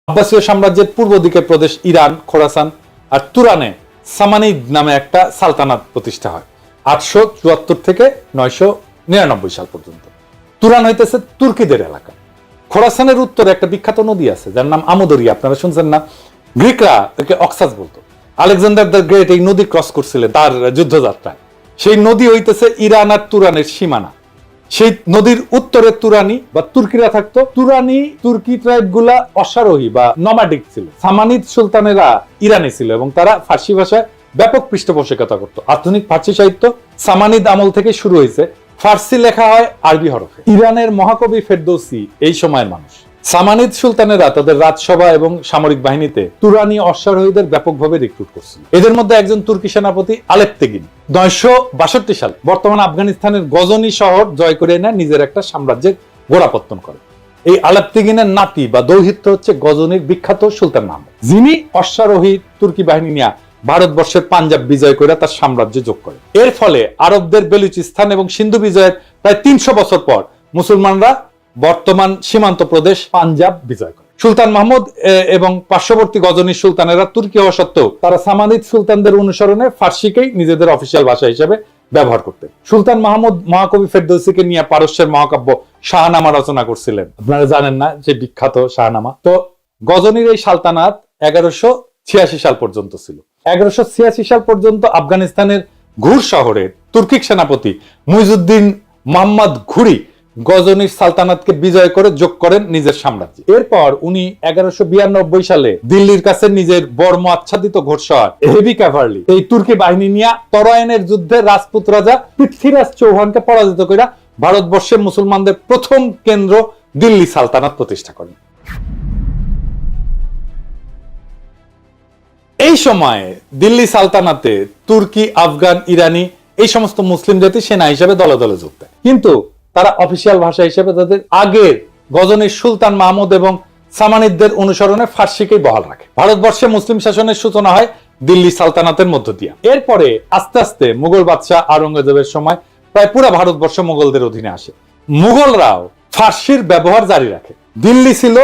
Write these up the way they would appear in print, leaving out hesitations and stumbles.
আব্বাসীয় সাম্রাজ্যের পূর্ব দিকের প্রদেশ ইরান, খোরাসান আর তুরানে সামানিদ নামে একটা সালতানাত প্রতিষ্ঠা হয় 874 থেকে 999 সাল পর্যন্ত। তুরান হইতেছে তুর্কিদের এলাকা। খোরাসানের উত্তরে একটা বিখ্যাত নদী আছে যার নাম আমোদরিয়া, আপনারা শুনছেন না? গ্রিকরা একে অক্সাস বলতো। আলেকজান্ডার দ্য গ্রেট এই নদী ক্রস করছিলেন তার যুদ্ধযাত্রায়। সেই নদী হইতেছে ইরান আর তুরানের সীমানা। সেই নদীর উত্তরে তুরানি বা তুর্কিরা থাকতো। তুরানি তুর্কি ট্রাইব গুলা অশ্বারোহী বা নমাডিক ছিল। সামানিদ সুলতানেরা ইরানি ছিল এবং তারা ফার্সি ভাষায় ব্যাপক পৃষ্ঠপোষকতা করত। আধুনিক ফার্সি সাহিত্য সামানিদ আমল থেকে শুরু হয়েছে। ফার্সি লেখা হয় আরবি হরফে। ইরানের মহাকবি ফেরদৌসি এই সময়ের মানুষ। সামানিদ সুলতানেরা তাদের রাজসভা এবং সামরিক বাহিনীতে তুরানি অশ্বারোহীদের ব্যাপকভাবে রিক্রুট করছিল। এদের মধ্যে একজন তুর্কি সেনাপতি আলেপ্তেগিন 962 সাল বর্তমান আফগানিস্তানের গজনি শহর জয় করে এনে নিজের একটা সাম্রাজ্যের গোড়াপত্তন করে। এই আলেপ্তেগিনের নাতি বা দৌহিত্র হচ্ছে গজনির বিখ্যাত সুলতান মাহমুদ, যিনি অশ্বারোহী তুর্কি বাহিনী নিয়ে ভারতবর্ষের পাঞ্জাব বিজয় করে তার সাম্রাজ্য যোগ করে। এর ফলে আরবদের বেলুচিস্তান এবং সিন্ধু বিজয়ের প্রায় 300 বছর পর মুসলমানরা বর্তমান সীমান্ত প্রদেশ পাঞ্জাব বিজয় করে। সুলতান মাহমুদ এবং পার্শ্ববর্তী গজনী সুলতানেরা তুর্কি হওয়া সত্ত্বেও তারা সামানিদ সুলতানদের অনুসরণে ফার্সিকেই নিজেদের অফিসিয়াল ভাষা হিসেবে ব্যবহার করতেন। সুলতান মাহমুদ মহাকবি ফেরদৌসিকে নিয়ে পারস্যের মহাকাব্য শাহনামা রচনা করছিলেন। আপনারা জানেন না যে বিখ্যাত শাহনামা? তো গজনীর এই সালতানাত 1186 সাল পর্যন্ত ছিল। 1186 সাল পর্যন্ত আফগানিস্তানের ঘুর শহরের তুর্কিক সেনাপতি মুইজুদ্দিন মোহাম্মদ ঘুরি গজনির সালতানাতকে বিজয় করে যোগ করেন নিজের সাম্রাজ্যে। এরপর উনি 1192 সালে দিল্লির কাছে নিজের বর্ম আচ্ছাদিত ঘোড়সওয়ার হেভি ক্যাভারলি এই তুর্কি বাহিনী নিয়ে তরাইনের যুদ্ধে রাজপুত রাজা পৃথ্বীরাজ চৌহানকে পরাজিত করে ভারতবর্ষের মুসলমানদের প্রথম কেন্দ্র দিল্লি সালতানাত প্রতিষ্ঠা করেন। এই সময়ে দিল্লি সালতানাতে তুর্কি, আফগান, ইরানি এই সমস্ত মুসলিম জাতি সেনা হিসেবে দলে দলে যোগ দেয়, কিন্তু তারা অফিসিয়াল ভাষা হিসেবে তাদের আগের গজনীর সুলতান মাহমুদ এবং সামানিদদের অনুসরণে ফার্সিকেই বহাল রাখে। ভারতবর্ষে মুসলিম শাসনের সূচনা হয় দিল্লি সালতানাতের মধ্য দিয়ে। এরপরে আস্তে আস্তে মুঘল বাদশাহ আওরঙ্গজেবের সময় প্রায় পুরো ভারতবর্ষ মুঘলদের অধীনে আসে। মুঘলরাও ফার্সির ব্যবহার জারি রাখে। দিল্লি ছিল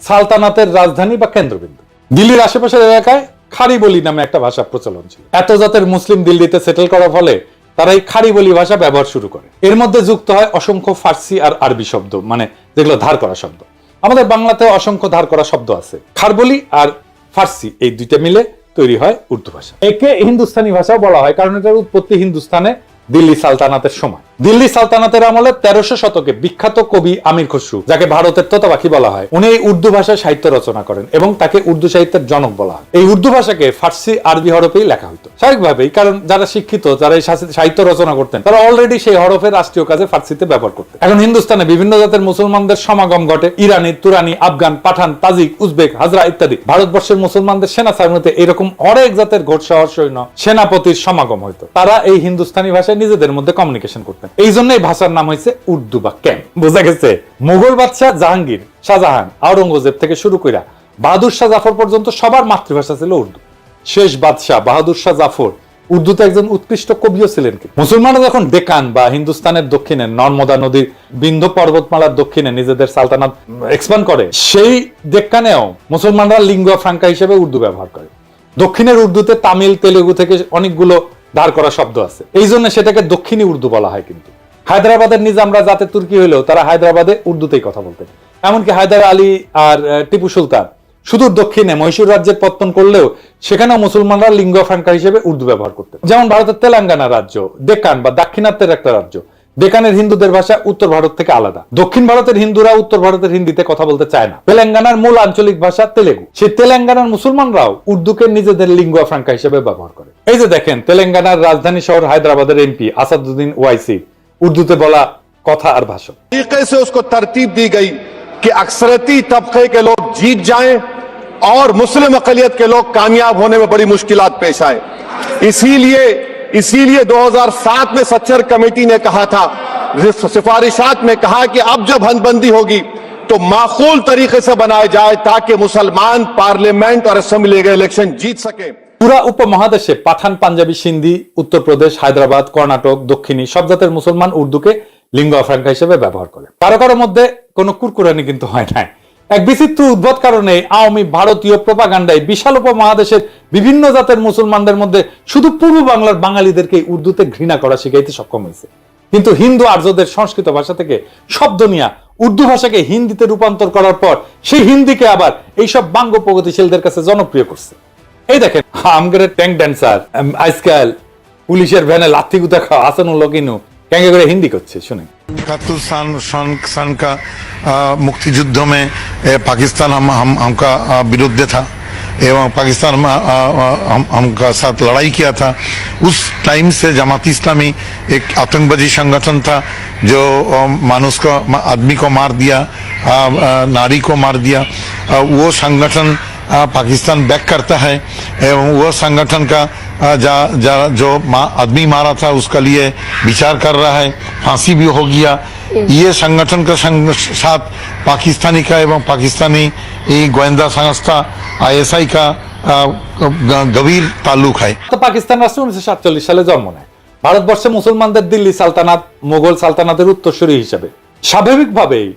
সালতানাতের রাজধানী বা কেন্দ্রবিন্দু। দিল্লির আশেপাশের এলাকায় খারি বলি নামে একটা ভাষা প্রচলন ছিল। এত জাতের মুসলিম দিল্লিতে সেটেল করার ফলে তারা এই খারি বলি ভাষা ব্যবহার শুরু করে। এর মধ্যে যুক্ত হয় অসংখ্য ফার্সি আর আরবি শব্দ, মানে যেগুলো ধার করা শব্দ। আমাদের বাংলাতে অসংখ্য ধার করা শব্দ আছে। খারবলি আর ফার্সি এই দুইটা মিলে তৈরি হয় উর্দু ভাষা। একে হিন্দুস্তানি ভাষাও বলা হয়, কারণ এটার উৎপত্তি হিন্দুস্তানে দিল্লি সালতানাতের সময়। দিল্লি সালতানাতের আমলে 1300 শতকে বিখ্যাত কবি আমির খসরু, যাকে ভারতের তোতাপাখি বলা হয়, উনি এই উর্দু ভাষায় সাহিত্য রচনা করেন এবং তাকে উর্দু সাহিত্যের জনক বলা হয়। এই উর্দু ভাষাকে ফার্সি আরবি হরফেই লেখা হইতো স্বাভাবিকভাবেই, কারণ যারা শিক্ষিত, যারা এই সাহিত্য রচনা করতেন, তারা অলরেডি সেই হরফের রাষ্ট্রীয় কাজে ফার্সিতে ব্যবহার করতেন। এখন হিন্দুস্তানে বিভিন্ন জাতের মুসলমানদের সমাগম ঘটে। ইরানি, তুরানি, আফগান, পাঠান, তাজিক, উজবেক, হাজরা ইত্যাদি। ভারতবর্ষের মুসলমানদের সেনা সামরিতে এরকম অনেক জাতের ঘোড়সওয়ার সৈন্য সেনাপতির সমাগম হইতো। তারা এই হিন্দুস্তানি ভাষায় নিজেদের মধ্যে কমিউনিকেশন করতেন। এই জন্য এই ভাষার নাম হয়েছে উর্দু বা ক্যাম্প। বোঝা গেছে? মুঘল বাদশাহ জাহাঙ্গীর, শাহজাহান, আওরঙ্গজেব থেকে শুরু করে বাহাদুর শাহ জাফর পর্যন্ত সবার মাতৃভাষা ছিল উর্দু। শেষ বাদশাহ বাহাদুর শাহ জাফর উর্দুতে একজন উৎকৃষ্ট কবিও ছিলেন। মুসলমানরা যখন ডেকান বা হিন্দুস্তানের দক্ষিণে নর্মদা নদীর বিন্ধ্য পর্বতমালার দক্ষিণে নিজেদের সালতানাত এক্সপ্যান্ড করে, সেই ডেক্কানেও মুসলমানরা লিঙ্গুয়া ফ্রাঙ্কা হিসেবে উর্দু ব্যবহার করে। দক্ষিণের উর্দুতে তামিল, তেলেগু থেকে অনেকগুলো ধার করা শব্দ আছে, এই জন্য সেটাকে দক্ষিণী উর্দু বলা হয়। কিন্তু হায়দ্রাবাদের নিজামরা যাতে তুর্কি হইলেও তারা হায়দ্রাবাদে উর্দুতেই কথা বলতেন। এমনকি হায়দার আলী আর টিপু সুলতান সুদূর দক্ষিণে মহীশূর রাজ্যের পত্তন করলেও সেখানেও মুসলমানরা লিঙ্গুয়া ফ্রাঙ্কা হিসেবে উর্দু ব্যবহার করতেন। যেমন ভারতের তেলেঙ্গানা রাজ্য, ডেকান বা দাক্ষিণাত্যের একটা রাজ্য, ডেকানের হিন্দুদের ভাষা উত্তর ভারত থেকে আলাদা। দক্ষিণ ভারতের হিন্দুরা উত্তর ভারতের হিন্দিতে কথা বলতে চায় না। তেলেঙ্গানার মূল আঞ্চলিক ভাষা তেলেগু। সেই তেলেঙ্গানার মুসলমানরাও উর্দুকে নিজেদের লিঙ্গুয়া ফ্রাঙ্কা হিসেবে ব্যবহার করে। এই যে দেখেন, তেলেঙ্গানার রাজধানী শহর হায়দ্রাবাদের এমপি আসাদুদ্দিন ওয়াইসি উর্দুতে বলা কথা আর ভাষণ। तरीके से उसको तरतीब दी गई कि अक्सरती तबके के लोग जीत जाएं और मुस्लिम अकलियत के लोग कामयाब होने में बड़ी मुश्किलात पेश आए। इसीलिए 2007 में सच्चर कमेटी ने कहा था, सिफारिशात में कहा कि अब जब हदबंदी होगी तो माकूल तरीके से बनाया जाए ताकि मुसलमान पार्लियामेंट और असेंबली के इलेक्शन जीत सके। পুরা উপমহাদেশে পাঠান, পাঞ্জাবি, সিন্ধি, উত্তরপ্রদেশ, হায়দ্রাবাদ, কর্ণাটক, দক্ষিণী সব জাতের মুসলমান উর্দুকে লিঙ্গুয়া ফ্রাঙ্কা হিসেবে ব্যবহার করে। কারো কারো মধ্যে কোনো কুরকুরানি কিন্তু হয় নাই। এক বিচিত্র উদ্ভট কারণে আওয়ামী ভারতীয় প্রপাগান্ডায় বিশাল উপমহাদেশের বিভিন্ন জাতের মুসলমানদের মধ্যে শুধু পূর্ব বাংলার বাঙালিদেরকে উর্দুতে ঘৃণা করা শিখাইতে সক্ষম হয়েছে। কিন্তু হিন্দু আর্যদের সংস্কৃত ভাষা থেকে শব্দ নিয়ে উর্দু ভাষাকে হিন্দিতে রূপান্তর করার পর সেই হিন্দিকে আবার এইসব বাঙ্গ প্রগতিশীলদের কাছে জনপ্রিয় করছে। এই দেখেন আমগের ট্যাঙ্ক ড্যান্সার আজকাল পুলিশের ভ্যানে লাথি গুতা খাওয়া আসানুল্লাহ কিনু ক্যাঙ্গে করে হিন্দি করছে, শুনে। 71 सन का मुक्ति युद्ध में पाकिस्तान हमका विरुद्ध था एवं पाकिस्तान में हमका साथ लड़ाई किया था। उस टाइम से जमात इस्लामी एक आतंकवादी संगठन था जो मानुष को, आदमी को मार दिया, नारी को मार दिया। वो संगठन पाकिस्तान बैक करता है एवं वो संगठन का जो आदमी मारा था उसका लिए विचार कर रहा है, फांसी भी हो गया। ये संगठन का साथ पाकिस्तानी का एवं पाकिस्तानी गोয়েন্দা संस्था ISI का गভীর ताल्लुक है। তো পাকিস্তান রাষ্ট্র 1947 সালে জন্ম নেয়। ভারতবর্ষে মুসলমানদের দিল্লি সালতানাত মোগল সালতানাতের উত্তরসূরি হিসেবে। স্বাভাবিকভাবেই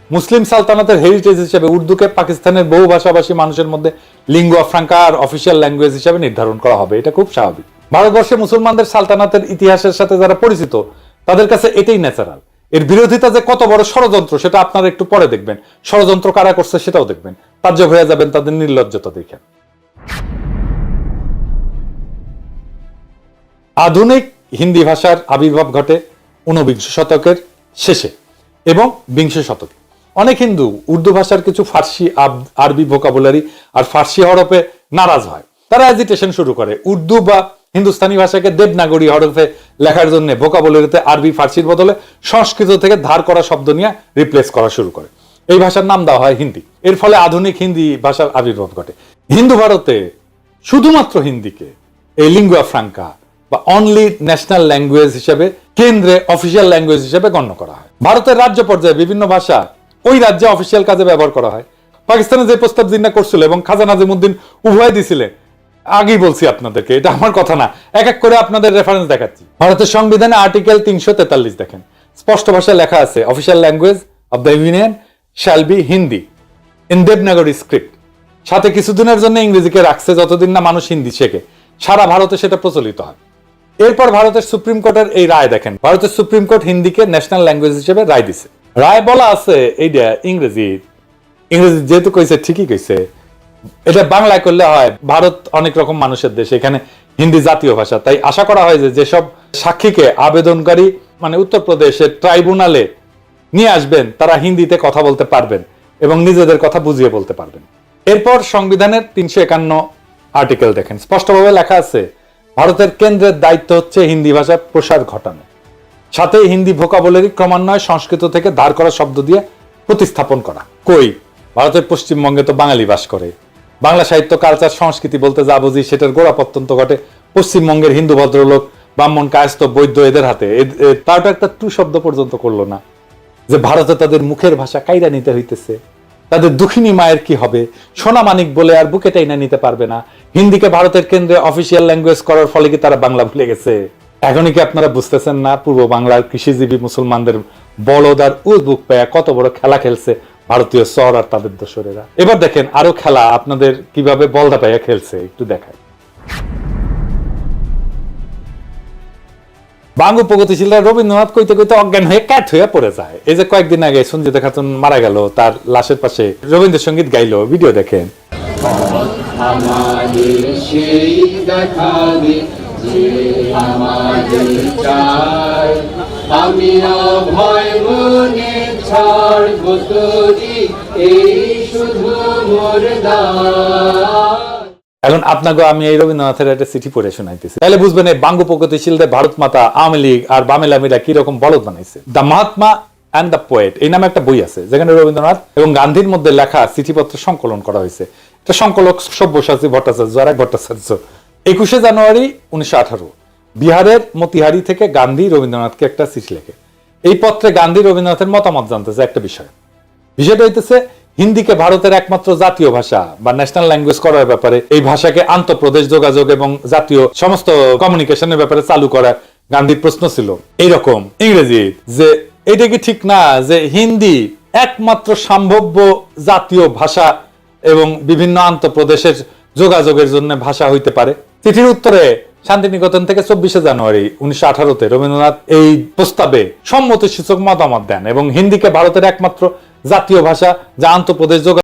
মুসলিম সালতানাতের হেরিটেজ হিসেবে উর্দুকে পাকিস্তানের বহু ভাষাভাষী মানুষের মধ্যে লিঙ্গুয়া ফ্রাঙ্কা আর অফিসিয়াল ল্যাঙ্গুয়েজ হিসেবে নির্ধারণ করা হবে, এটা খুব স্বাভাবিক। ভারতবর্ষে মুসলমানদের সালতানাতের ইতিহাসের সাথে যারা পরিচিত তাদের কাছে এটাই ন্যাচারাল। এর বিরোধিতা যে কত বড় ষড়যন্ত্র সেটা আপনারা একটু পরে দেখবেন, ষড়যন্ত্র কারা করছে সেটাও দেখবেন, তাজ্জব হয়ে যাবেন তাদের নির্লজ্জতা দেখে। আধুনিক হিন্দি ভাষার আবির্ভাব ঘটে 19 শতকের শেষে এবং 20 শতকে। অনেক হিন্দু উর্দু ভাষার কিছু ফার্সি আরবি ভোকাবুলারি আর ফার্সি হরফে নারাজ হয়। তারা এজিটেশন শুরু করে, উর্দু বা হিন্দুস্তানি ভাষাকে দেবনাগরী হরফে লেখার জন্য ভোকাবুলারিতে আরবি ফার্সির বদলে সংস্কৃত থেকে ধার করা শব্দ নিয়ে রিপ্লেস করা শুরু করে। এই ভাষার নাম দেওয়া হয় হিন্দি। এর ফলে আধুনিক হিন্দি ভাষার আবির্ভাব ঘটে। হিন্দু ভারতে শুধুমাত্র হিন্দিকে এই লিঙ্গুয়া ফ্রাঙ্কা বা অনলি ন্যাশনাল ল্যাঙ্গুয়েজ হিসেবে কেন্দ্রে অফিসিয়াল ল্যাঙ্গুয়েজ হিসেবে গণ্য করা হয়। ভারতের রাজ্য পর্যায়ে বিভিন্ন ভাষা ওই রাজ্যে অফিসিয়াল কাজে ব্যবহার করা হয়। পাকিস্তানে যে প্রস্তাব জিন্না করছিল এবং খাজা নাজিমুদ্দিন উভয় দিছিলেন, আগেই বলছি আপনাদেরকে, এটা আমার কথা না, এক এক করে আপনাদের রেফারেন্স দেখাচ্ছি। ভারতের সংবিধানে আর্টিকেল 343 দেখেন, স্পষ্ট ভাষায় লেখা আছে official language of the union shall be Hindi in Devanagari script. সাথে কিছুদিনের জন্য ইংরেজিকে রাখছে, যতদিন না মানুষ হিন্দি শেখে। সারা ভারতে সেটা প্রচলিত হয়। এরপর ভারতের সুপ্রিম কোর্টের এই রায় দেখেন, ভারতের সুপ্রিম কোর্ট হিন্দিকে ন্যাশনাল ল্যাঙ্গুয়েজ হিসেবে রায় দিছে। রায় বলা আছে এইটা ইংরেজি যেহেতু কইছে ঠিকই কইছে, এটা বাংলায় করলে হয়। ভারত অনেক রকম মানুষের দেশ, এখানে হিন্দি জাতীয় ভাষা। তাই আশা করা হয় যে যেসব সাক্ষীকে আবেদনকারী মানে উত্তরপ্রদেশের ট্রাইব্যুনালে নিয়ে আসবেন তারা হিন্দিতে কথা বলতে পারবেন এবং নিজেদের কথা বুঝিয়ে বলতে পারবেন। এরপর সংবিধানের 351 আর্টিকেল দেখেন, স্পষ্টভাবে লেখা আছে ভারতের কেন্দ্রের দায়িত্ব হচ্ছে হিন্দি ভাষার প্রসার ঘটানো, সাথে হিন্দি ভোকাবুলারি ক্রমান্বয়ে সংস্কৃত থেকে ধার করা শব্দ দিয়ে প্রতিস্থাপন করা। কই, ভারতের পশ্চিমবঙ্গে তো বাঙালি বাস করে। বাংলা সাহিত্য কালচার সংস্কৃতি বলতে যা বুঝি সেটার গোড়াপত্তন তো ঘটে পশ্চিমবঙ্গের হিন্দু ভদ্রলোক ব্রাহ্মণ কায়স্থ বৈদ্য এদের হাতে। তাও তো একটা টু শব্দ পর্যন্ত করলো না যে ভারতে তাদের মুখের ভাষা কাইরা নিতে হইতেছে। তাদের দুঃখিনী মায়ের কি হবে, সোনা মানিক বলে আর বুকে টাইনা নিতে পারবে না। হিন্দিকে ভারতের কেন্দ্রে অফিসিয়াল ল্যাঙ্গুয়েজ করার ফলে কি তারা বাংলা ভুলে গেছে? এখনই কি আপনারা বুঝতেছেন না পূর্ব বাংলার কৃষিজীবী মুসলমানদের বলদ আর উজবুক পায়া কত বড় খেলা খেলছে ভারতীয় সর আর তাদের দোসরেরা? এবার দেখেন আরো খেলা আপনাদের কিভাবে বলদা পায়া খেলছে, একটু দেখায়। বাঙ্গু প্রগতিশীলরা রবীন্দ্রনাথ কইতে কইতে অজ্ঞান হয়ে ক্যাট হয়ে পড়ে যায়। এই যে কয়েকদিন আগে সঞ্জিতা খাতুন মারা গেল, তার লাশের পাশে রবীন্দ্রসঙ্গীত গাইলো, ভিডিও দেখেন। আমি অভয় মনে ছাড়ব তোরি এই শুধু মোর দান। এখন আপনাকে আমি এই রবীন্দ্রনাথের একটা চিঠি পড়ে শোনাইতেছি, তাহলে বুঝবেন এই বাঙ্গু প্রগতিশীলদের ভারত মাতা আওয়ামী লীগ আর বামেলামিরা কিরকম বলদ বানাইছে। The Mahatma and the poet এই নামে একটা বই আছে, যেখানে রবীন্দ্রনাথ এবং গান্ধীর মধ্যে লেখা চিঠিপত্র সংকলন করা হয়েছে। এটা সংকলক সব্যসাচী ভট্টাচার্য আর এক ভট্টাচার্য। 21 জানুয়ারি 1918 বিহারের মতিহারি থেকে গান্ধী রবীন্দ্রনাথকে একটা চিঠি লেখে। এই পত্রে গান্ধী রবীন্দ্রনাথের মতামত জানতেছে একটা বিষয়টা হইতেছে হিন্দিকে ভারতের একমাত্র জাতীয় ভাষা বা ন্যাশনাল ল্যাঙ্গুয়েজ করার ব্যাপারে, এই ভাষাকে আন্তঃপ্রদেশ যোগাযোগ এবং জাতীয় সমস্ত কমিউনিকেশনের ব্যাপারে চালু করা গান্ধীর প্রশ্ন ছিল। এইরকম ইংরেজি যে এটা কি ঠিক না যে হিন্দি একমাত্র সম্ভাব্য জাতীয় ভাষা এবং বিভিন্ন আন্তঃপ্রদেশের যোগাযোগের জন্য ভাষা হইতে পারে। চিঠির উত্তরে শান্তিনিকেতন থেকে 24শে জানুয়ারি 1918-তে রবীন্দ্রনাথ এই প্রস্তাবে সম্মতিসূচক মতামত দেন এবং হিন্দিকে ভারতের একমাত্র জাতীয় ভাষা যা আন্তঃপ্রদেশ যোগাযোগ